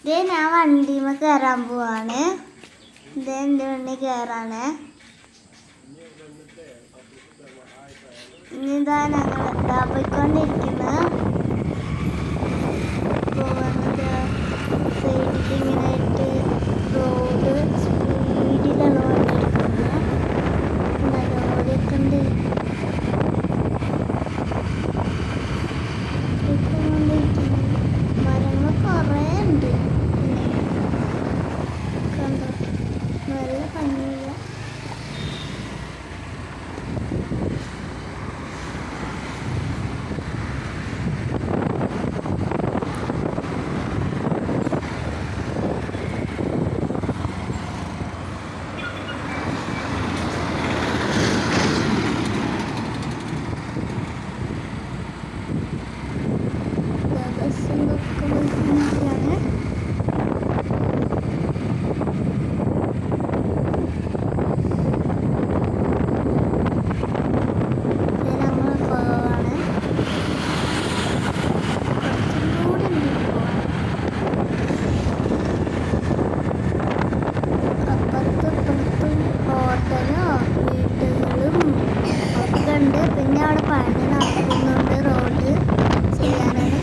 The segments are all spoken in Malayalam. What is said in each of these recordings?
ഇതേ ഞാൻ വണ്ടിമ കയറാൻ പോവാണ്. ഇതേ എൻ്റെ വണ്ടി കയറാണ്. ഇനിതാ ഞങ്ങൾ എന്താ പോയിക്കൊണ്ടിരിക്കുന്നത്. പോകുന്നത് സൈഡിൽ ഇങ്ങനെ ആയിട്ട് റോഡ് സ്പീഡിലാണ് വണ്ടി എടുക്കുന്നത്. ലോറിയൊക്കെ ഉണ്ട്. മരങ്ങൾ കുറേ ഉണ്ട്. കണ്ടോ, നല്ല ഭംഗിയില്ല. പിന്നെ അവിടെ പണി നടക്കുന്നുണ്ട്. റോഡ് ചെയ്യാനാണ്.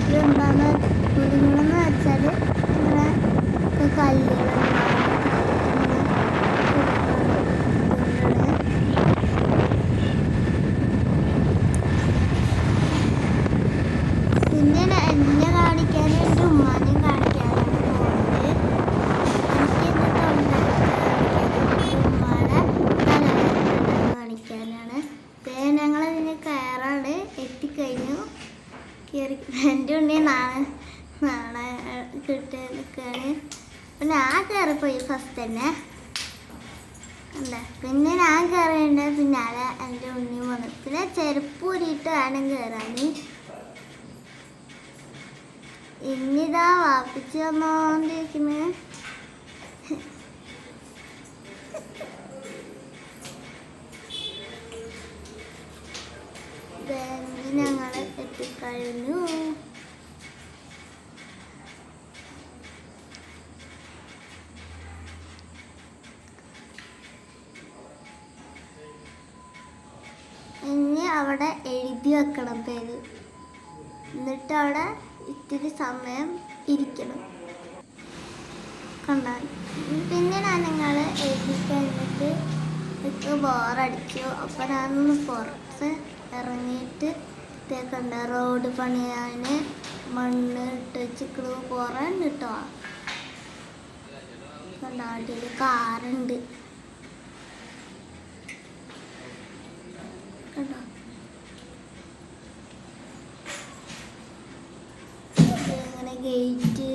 ഇതെന്താന്ന് കുരുങ്ങുമെന്ന് വെച്ചാൽ ഇങ്ങനെ കല്ലുകൾ പിന്നെ എന്നെ കാണിക്കാൻ എൻ്റെ ഉമ്മാനെയും കാണിക്കാനാണ് പോകുന്നത്. എനിക്ക് കാണിക്കാനാണ്. ഞങ്ങളിതിന് കയറാണ്. എത്തിക്കഴിഞ്ഞു. കയറി എൻ്റെ ഉണ്ണി നാളെ കിട്ടി നിൽക്കുകയാണ്. അപ്പം ഞാൻ കയറിപ്പോയി ഫസ്റ്റ് തന്നെ അല്ല. പിന്നെ ഞാൻ കയറിയതിൻ്റെ പിന്നാലെ എൻ്റെ ഉണ്ണി വന്നു. പിന്നെ ചെരുപ്പ് ഊരിയിട്ട് വേണം കയറാൻ. ഇന്നിതാ വാപ്പിച്ച് വന്നോണ്ടിരിക്കുന്നത്. ഞങ്ങൾ എത്തിക്കഴിഞ്ഞു. ഇനി അവിടെ എഴുതി വെക്കണം പേര്. എന്നിട്ട് അവിടെ ഇത്തിരി സമയം ഇരിക്കണം. കണ്ടാൽ പിന്നെ നിങ്ങൾ എഴുതി കഴിഞ്ഞിട്ട് എനിക്ക് ബോറടിച്ചു. അപ്പം ഞാനൊന്ന് പുറത്ത് ഇറങ്ങിയിട്ട് കണ്ട റോഡ് പണിയാൻ മണ്ണ് ഇട്ട് വെച്ചിട്ട് കുറേ ഉണ്ട് കേട്ടോ. കണ്ട അടിയിൽ കാറുണ്ട്. കണ്ടോ, അങ്ങനെ ഗേറ്റ്.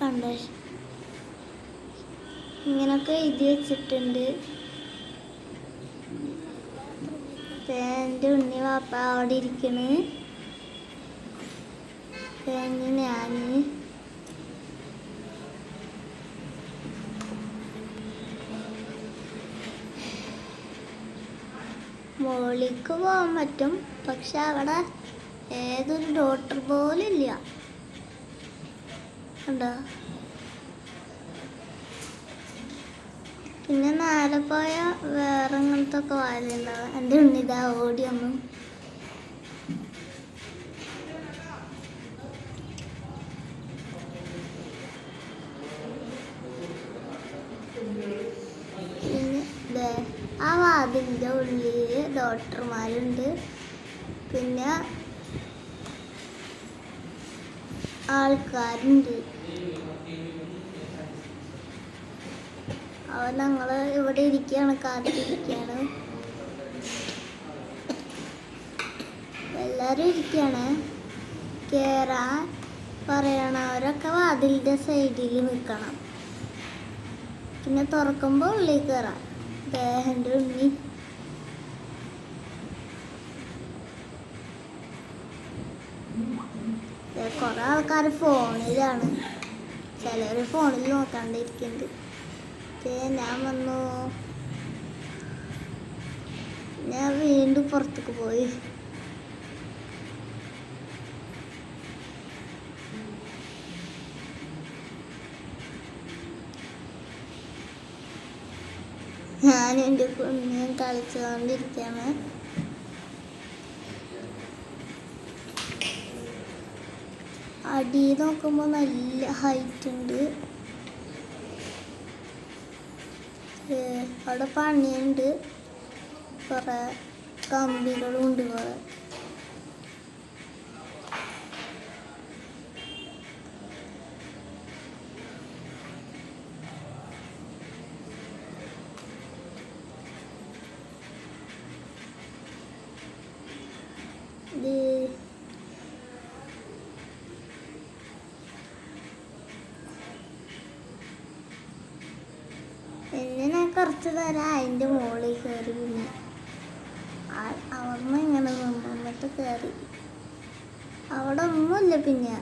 കണ്ടോ, ഇങ്ങനൊക്കെ എഴുതി വെച്ചിട്ടുണ്ട്. എൻ്റെ ഉണ്ണി വാപ്പ അവിടെ ഇരിക്കണ്. പിന്നെ ഞാൻ മോളിക്ക് പോകാൻ പറ്റും. പക്ഷെ അവിടെ ഏതൊരു ഡോക്ടർ പോലും ഇല്ല. കണ്ടോ, പിന്നെ നേരെ പോയ വേറെ അങ്ങനത്തെ ഒക്കെ വാലുണ്ടാവും. എൻ്റെ ഉണ്ണിതാ ഓടി വന്നു. പിന്നെ ആ വാതിലിൻ്റെ ഉള്ളിൽ ഡോക്ടർമാരുണ്ട്. പിന്നെ ആൾക്കാരുണ്ട്. അവൻ ഞങ്ങൾ ഇവിടെ ഇരിക്കുകയാണ്, കാത്തിരിക്കുകയാണ്. എല്ലാവരും ഇരിക്കുകയാണ്. കയറാൻ പറയണവരൊക്കെ വാതിലിൻ്റെ സൈഡിൽ നിൽക്കണം. പിന്നെ തുറക്കുമ്പോൾ ഉള്ളിൽ കയറാം. ദേഹൻ്റെ ഉണ്ണി കുറേ ആൾക്കാർ ഫോണിലാണ്. ചിലർ ഫോണിൽ നോക്കാണ്ടിരിക്കുന്നുണ്ട്. ഞാൻ വന്നു. ഞാൻ വീണ്ടും പുറത്തേക്ക് പോയി. ഞാൻ എൻ്റെ കുഞ്ഞും കളിച്ചുകൊണ്ടിരിക്കുകയാണ്. അടി നോക്കുമ്പോൾ നല്ല ഹൈറ്റ് ഉണ്ട്. അവിടെ പണിയുണ്ട്, കുറേ കമ്പികളും ഉണ്ട്. കുറേ എന്നെ ഞാൻ കുറച്ച് നേരം അതിൻ്റെ മുകളിൽ കയറി. പിന്നെ അവിടുന്ന് ഇങ്ങനെ നിന്നിട്ട് കയറി. അവിടെ ഒന്നുമില്ല, പിന്നെ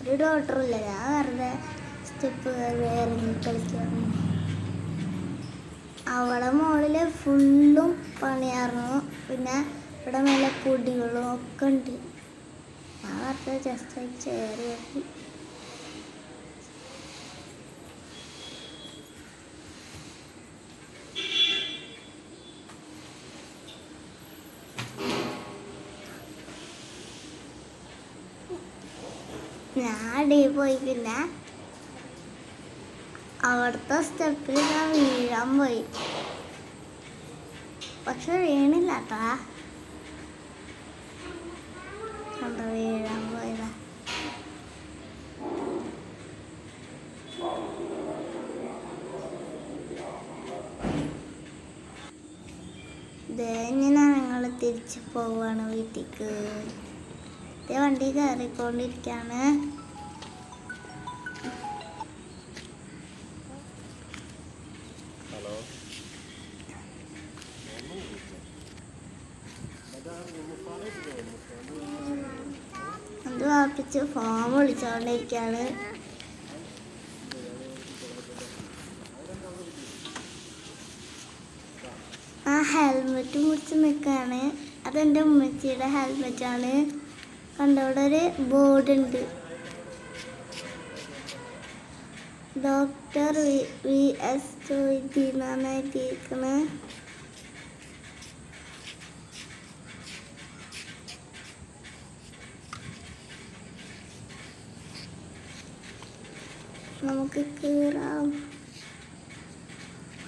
ഒരു ഡോക്ടറില്ല. ഞാൻ വെറുതെ സ്റ്റെപ്പ് കയറി ഇറങ്ങി കളിക്കായിരുന്നു. അവിടെ മുകളിൽ ഫുള്ളും പണിയായിരുന്നു. പിന്നെ ഇവിടെ മേലെ പൊടികളും ഒക്കെ ഉണ്ട്. ഞാൻ വെറുതെ ജസ്റ്റ് കയറി നോക്കി. ഞാൻ അടിയിൽ പോയി. പിന്നെ അവിടുത്തെ സ്റ്റെപ്പിൽ ഞാൻ വീഴാൻ പോയി. പക്ഷെ വീണില്ല കേട്ടാ. കണ്ടോ, വീഴാൻ പോയതാ. ഇങ്ങനെ ഞങ്ങൾ തിരിച്ചു പോവാണ് വീട്ടിലേക്ക്. വണ്ടി കയറിക്കൊണ്ടിരിക്കുകയാണ്. അത് വാപ്പിച്ച് ഫോൺ വിളിച്ചോണ്ടിരിക്കുകയാണ്. ആ ഹെൽമെറ്റ് മുറിച്ച് നിൽക്കുകയാണ്. അതെൻ്റെ ഉമ്മച്ചിയുടെ ഹെൽമെറ്റാണ്. കണ്ടവിടെ ഒരു ബോർഡ് ഉണ്ട്, ഡോക്ടർ VS ചോദിക്കുന്ന എഴുതിയിരിക്കണേ. നമുക്ക് കയറാം.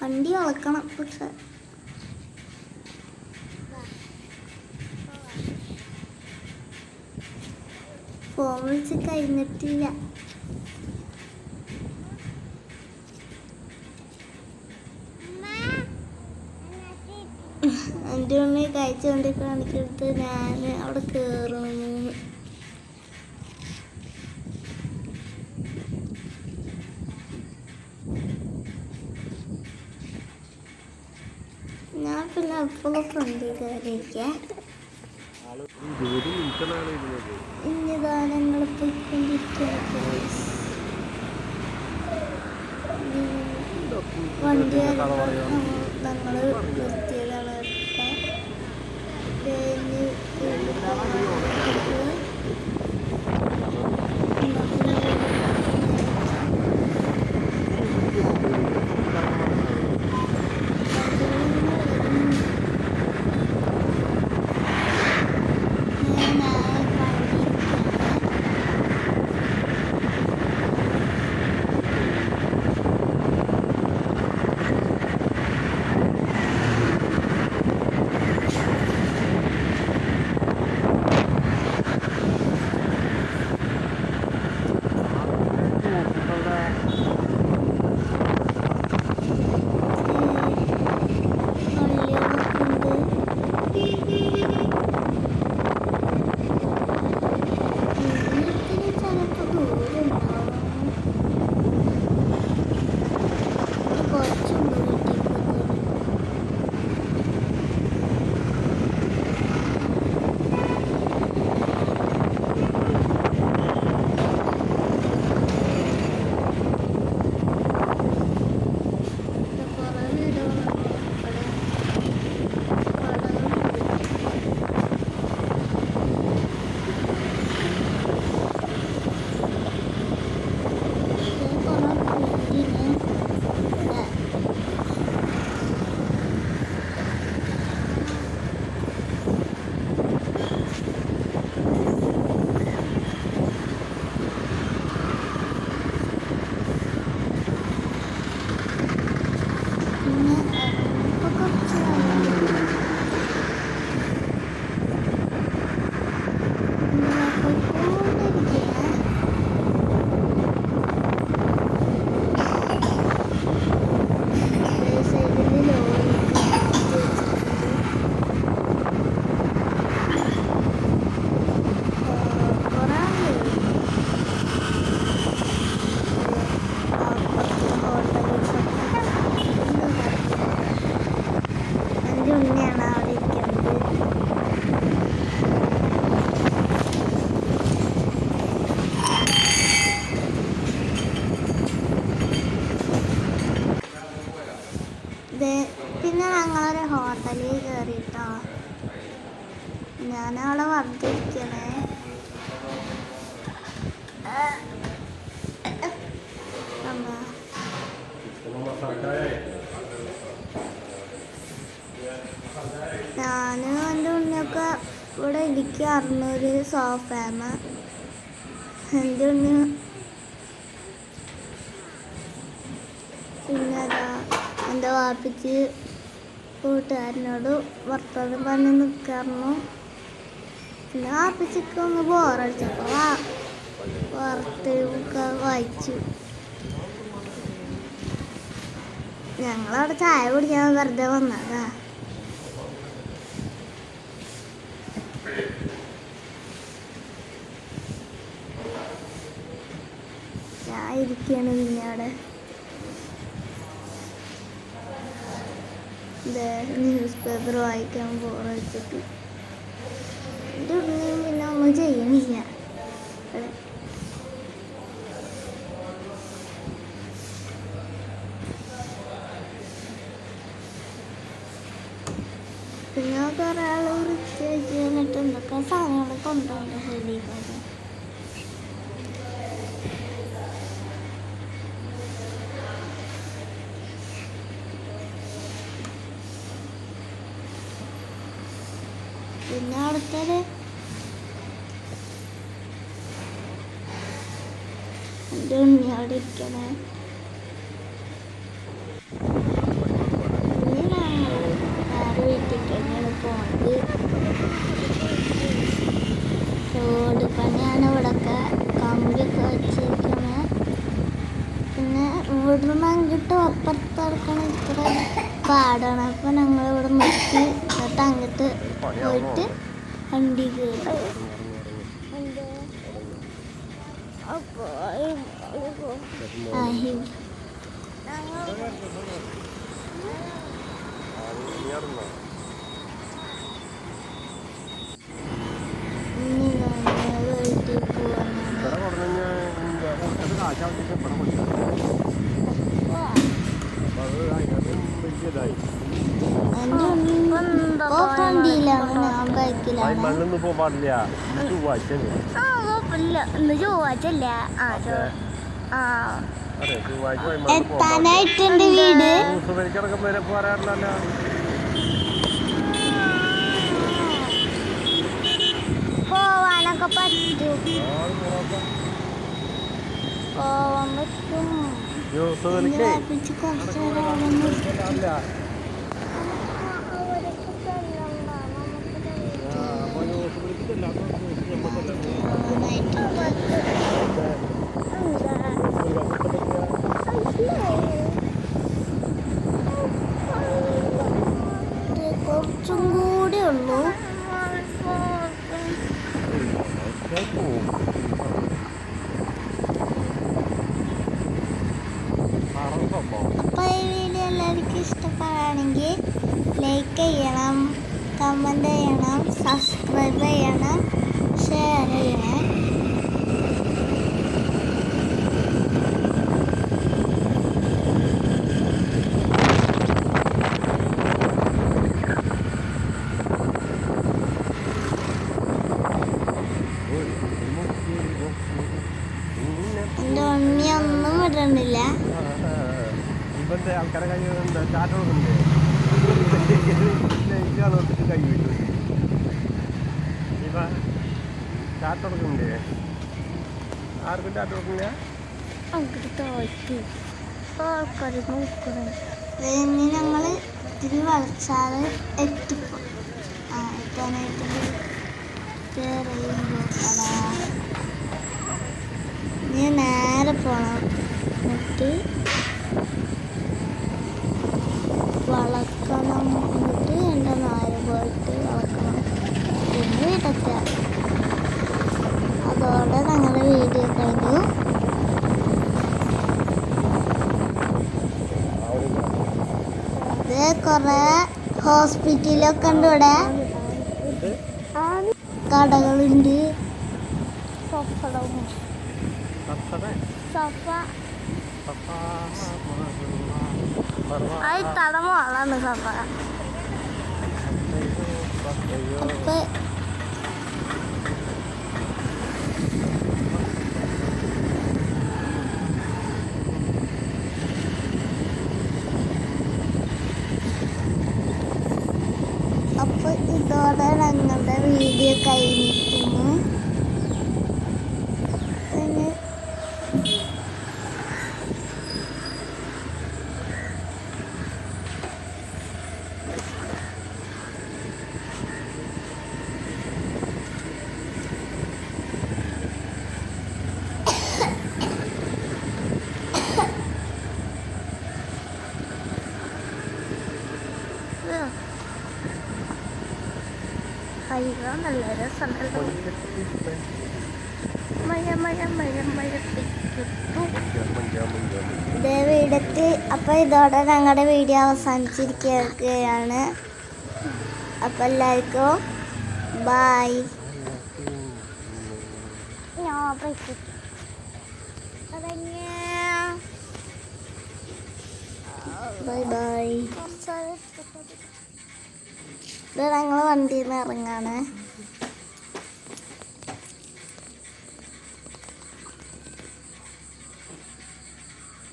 വണ്ടി വളക്കണം, പക്ഷെ ഫോൺ വിളിച്ച് കഴിഞ്ഞിട്ടില്ല. എൻ്റെ ഉണ്ണി കഴിച്ചുകൊണ്ട് കാണിച്ചെടുത്ത് ഞാൻ അവിടെ കയറണം. ഞാൻ പിന്നെ എപ്പോഴും ഫ്രണ്ടിൽ കയറിയിരിക്കാം. ഇനിതാ ഞങ്ങൾ പോയിക്കൊണ്ടിരിക്കുക. വണ്ടി ഞങ്ങൾ നിർത്തിയതാണ്. പിന്നെ ഞങ്ങളൊരു ഹോട്ടലിൽ കയറിയിട്ടോ. ഞാനവിടെ വന്നിരിക്കണേ. ഞാനും എൻ്റെ ഉണ്ണിയൊക്കെ ഇവിടെ ഇരിക്കാറുണ്ട് ഒരു സോഫേമ. എൻ്റെ ഉണ്ണി പിന്നെ അതാ എൻ്റെ വാപ്പിച്ച് കൂട്ടുകാരനോട് വർത്തമാനം പറഞ്ഞ് നിൽക്കാറുന്നു. പിന്നെ വാപ്പിച്ചൊക്കെ ഒന്ന് ബോറടിച്ചപ്പോൾ വാർത്തയൊക്കെ വായിച്ചു. ഞങ്ങളവിടെ ചായ കുടിക്കാൻ വെറുതെ വന്നതാ. ഞാൻ ഇരിക്കുകയാണ് പിന്നെ അവിടെ ന്യൂസ് പേപ്പർ വായിക്കാൻ ബോറടിച്ചിട്ട്. എൻ്റെ ഉള്ളിൽ പിന്നെ ഒന്നും ചെയ്യണില്ല. പിന്നെ കുറേ ആൾ വൃത്തി വെച്ച് കഴിഞ്ഞിട്ട് എന്തൊക്കെ സാധനങ്ങൾ കൊണ്ടുപോകേണ്ട ഹെലിക്കാതെ. പിന്നെ അവിടുത്തെ എൻ്റെ ഉണ്ണി അവിടെ ഇരിക്കണേ. ഇനി ഞങ്ങൾ വേറെ വീട്ടിൽ തന്നെയാണ് പോണത്. റോഡ് പണിയാണ് ഇവിടെയൊക്കെ കമ്പിയൊക്കെ വെച്ചിരിക്കണേ. പിന്നെ ഇവിടുന്ന് അങ്ങോട്ട് അപ്പുറത്തിറക്കണ ഇത്ര പാടാണ്. അപ്പോൾ ഞങ്ങളിവിടെ നിർത്തി എന്നിട്ട് അങ്ങോട്ട് പോയിട്ട് വണ്ടി കയറി. ഇനി ഞങ്ങൾ വീട്ടിൽ പോവാണ്. വണ്ടിയിലാണ്, ഞാൻ ബൈക്കിലാണ്. എത്താനായിട്ടുണ്ട് വീട്. പോവാനൊക്കെ പറ്റും, പോവാൻ പറ്റും. കുറച്ച് കുറച്ചും കൂടെ ഉള്ളൂ. അപ്പോൾ ഈ വീഡിയോ എല്ലാവർക്കും ഇഷ്ടപ്പെടുകയാണെങ്കിൽ ലൈക്ക് ചെയ്യണം, കമൻറ്റ് ചെയ്യണം, സബ്സ്ക്രൈബ് ചെയ്യണം, ഷെയർ ചെയ്യണം. എൻ്റെ ഉണ്ണിയൊന്നും ഇടണില്ല. ആൾക്കാരെ കൈ ചാറ്റ് കൊടുക്കണ്ടേ? കൈ വിട്ടു ഇവ ചാറ്റ് കൊടുക്കണ്ടേ? ആർക്കും ചാറ്റ് കൊടുക്കില്ല. ഇനി ഞങ്ങൾ ഇത്തിരി വളച്ചാൽ എത്താനായിട്ട് ഇനി നേരെ പോകണം. എന്നിട്ട് വളക്കണം. എന്നിട്ട് എൻ്റെ നാല് പോയിട്ട് വളക്കണം. പിന്നെ വീടെത്താം. അതോടെ ഞങ്ങളുടെ വീഡിയോ കഴിഞ്ഞു. ഇത് കുറേ ഹോസ്പിറ്റലൊക്കെ ഉണ്ട് ഇവിടെ, കടകളുണ്ട്. അത് തടമോളാണ് സംഭവം. അപ്പൊ അപ്പൊ ഇതോടെ ഞങ്ങളുടെ വീഡിയോ കഴിഞ്ഞിരിക്കുന്നു. കഴിയാൻ നല്ല രസമുണ്ടല്ലോ. അപ്പൊ ഇതോടെ ഞങ്ങളുടെ വീഡിയോ അവസാനിച്ചിരിക്കുകയാണ്. അപ്പൊ എല്ലാവർക്കും ബൈ. Bye bye. ഇത് ഞങ്ങൾ വണ്ടിയിൽ നിന്ന് ഇറങ്ങാണ്.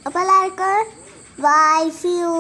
അപ്പോൾ എല്ലാവർക്കും ബൈ, സീ യു.